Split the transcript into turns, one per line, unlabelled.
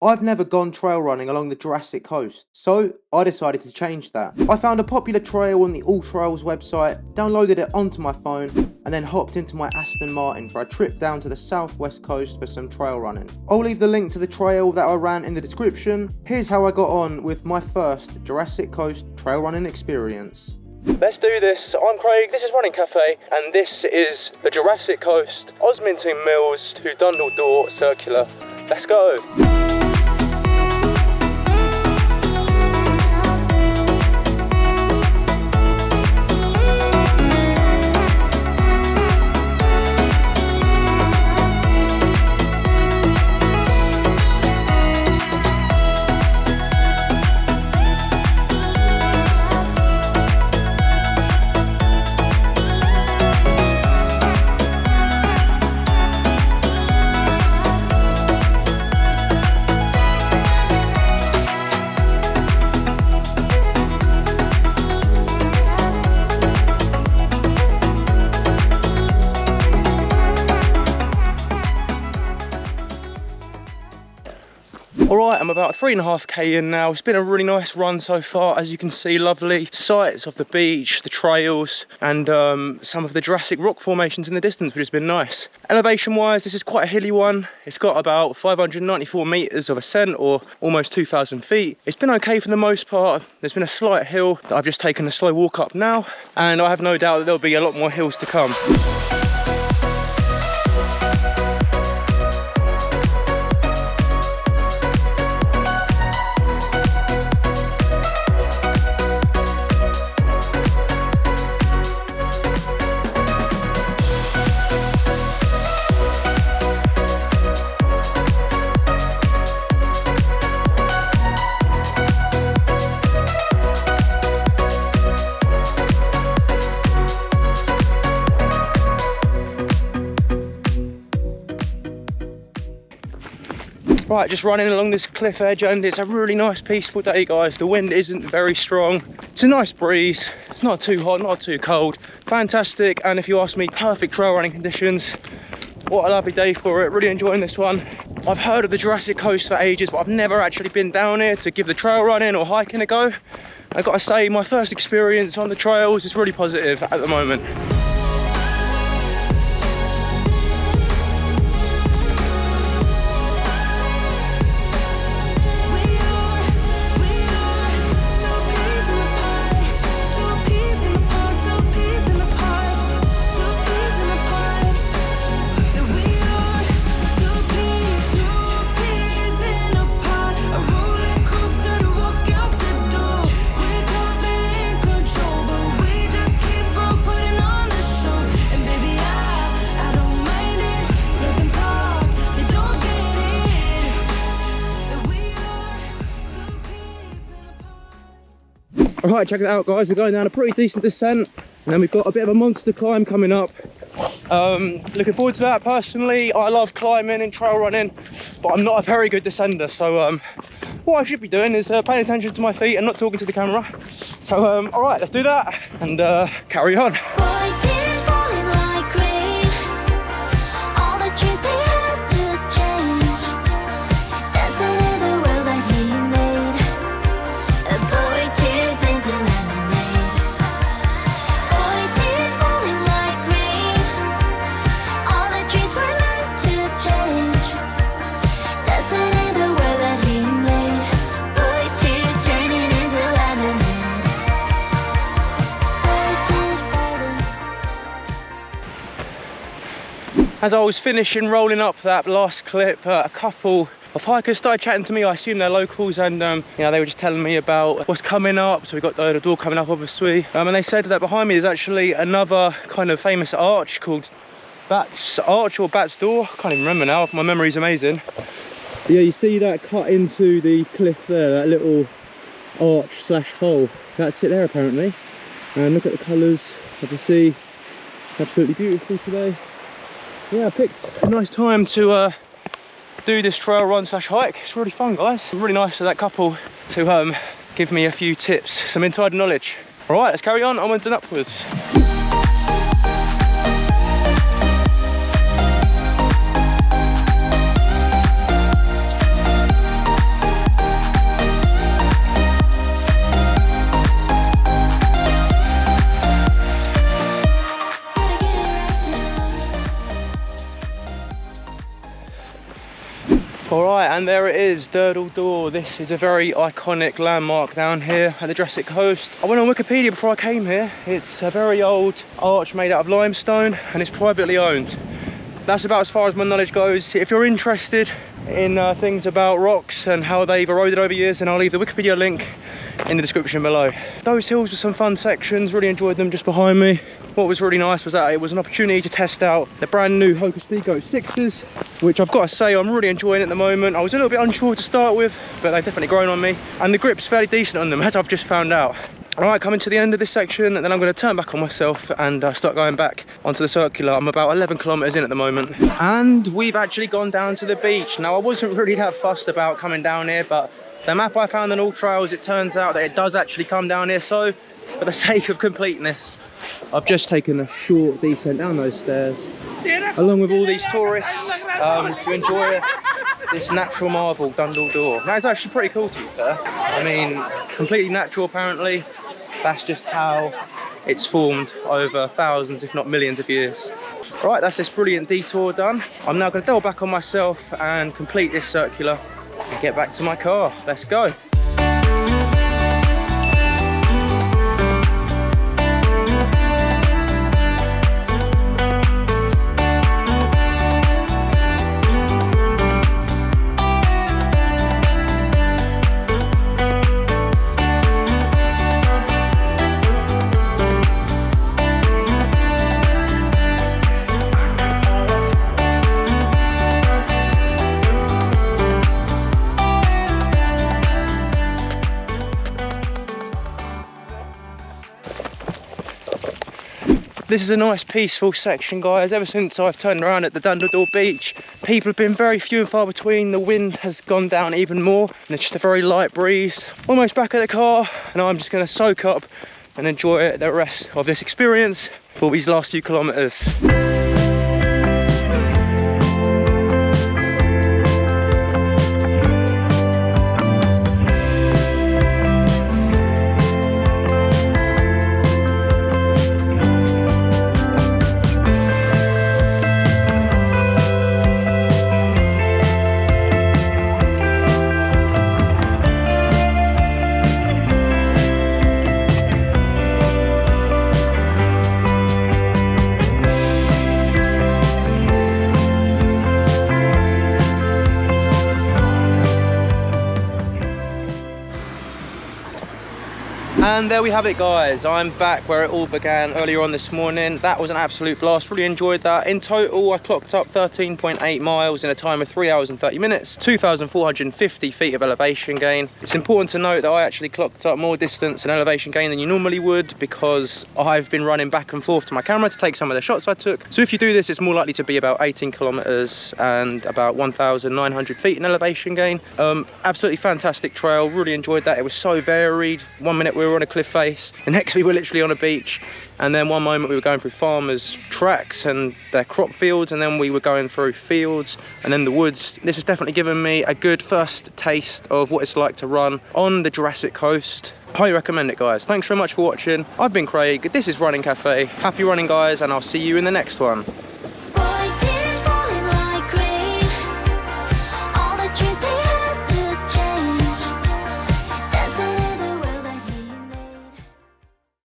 I've never gone trail running along the Jurassic Coast, so I decided to change that. I found a popular trail on the All Trails website, downloaded it onto my phone, and then hopped into my Aston Martin for a trip down to the southwest coast for some trail running. I'll leave the link to the trail that I ran in the description. Here's how I got on with my first Jurassic Coast trail running experience. Let's do this. I'm Craig, this is Running Cafe, and this is the Jurassic Coast, Osmington Mills to Dundle Door circular. Let's go. Alright, I'm about 3.5k in now. It's been a really nice run so far. As you can see, lovely sights of the beach, the trails, and some of the Jurassic rock formations in the distance, which has been nice. Elevation wise, this is quite a hilly one. It's got about 594 metres of ascent, or almost 2,000 feet. It's been okay for the most part. There's been a slight hill that I've just taken a slow walk up now, and I have no doubt that there'll be a lot more hills to come. Right, just running along this cliff edge, and it's a really nice peaceful day, guys. The wind isn't very strong. It's a nice breeze. It's not too hot, not too cold. Fantastic, and if you ask me, perfect trail running conditions. What a lovely day for it. Really enjoying this one. I've heard of the Jurassic Coast for ages, but I've never actually been down here to give the trail running or hiking a go. I've got to say, my first experience on the trails is really positive at the moment. Alright, check it out, guys. We're going down a pretty decent descent, and then we've got a bit of a monster climb coming up. Looking forward to that. Personally, I love climbing and trail running, but I'm not a very good descender, so what I should be doing is paying attention to my feet and not talking to the camera. So alright, let's do that and carry on. As I was finishing rolling up that last clip, a couple of hikers started chatting to me. I assume they're locals, and you know, they were just telling me about what's coming up. So we've got Durdle Door coming up, obviously, and they said that behind me is actually another kind of famous arch called Bat's Arch or Bat's Door. I can't even remember now, my memory's amazing. Yeah, you see that cut into the cliff there, that little arch slash hole. That's it there apparently. And look at the colours of the sea, absolutely beautiful today. Yeah, I picked a nice time to do this trail run slash hike. It's really fun, guys. Really nice of that couple to give me a few tips, some inside knowledge. All right, let's carry on onwards and upwards. All right, and there it is, Durdle Door. This is a very iconic landmark down here at the Jurassic Coast. I went on Wikipedia before I came here. It's a very old arch made out of limestone and it's privately owned. That's about as far as my knowledge goes. If you're interested in things about rocks and how they've eroded over years, then I'll leave the Wikipedia link in the description below. Those hills were some fun sections, really enjoyed them just behind me. What was really nice was that it was an opportunity to test out the brand new Hocus Pico 6s, which I've got to say I'm really enjoying at the moment. I was a little bit unsure to start with, but they've definitely grown on me. And the grip's fairly decent on them, as I've just found out. All right, coming to the end of this section, and then I'm going to turn back on myself and start going back onto the circular. I'm about 11 kilometers in at the moment. And we've actually gone down to the beach. Now, I wasn't really that fussed about coming down here, but the map I found on All Trails, it turns out that it does actually come down here. So, for the sake of completeness, I've just taken a short descent down those stairs, along with all these tourists, to enjoy this natural marvel, Dundle Door. Now, it's actually pretty cool, to be fair. I mean, completely natural, apparently. That's just how it's formed over thousands, if not millions of years. Right, that's this brilliant detour done. I'm now going to double back on myself and complete this circular and get back to my car. Let's go. This is a nice peaceful section, guys. Ever since I've turned around at the Dundle Door beach, people have been very few and far between. The wind has gone down even more and it's just a very light breeze. Almost back at the car, and I'm just going to soak up and enjoy the rest of this experience for these last few kilometers. And there we have it, guys. I'm back where it all began earlier on this morning. That was an absolute blast, really enjoyed that. In total, I clocked up 13.8 miles in a time of 3 hours and 30 minutes, 2,450 feet of elevation gain. It's important to note that I actually clocked up more distance and elevation gain than you normally would, because I've been running back and forth to my camera to take some of the shots I took. So if you do this, it's more likely to be about 18 kilometers and about 1,900 feet in elevation gain. Absolutely fantastic trail, really enjoyed that. It was so varied. 1 minute we were on a cliff face, the next we were literally on a beach, and then one moment we were going through farmers' tracks and their crop fields, and then we were going through fields and then the woods. This has definitely given me a good first taste of what it's like to run on the Jurassic Coast. Highly recommend it, guys. Thanks so much for watching. I've been Craig, this is Running Cafe. Happy running, guys, and I'll see you in the next one.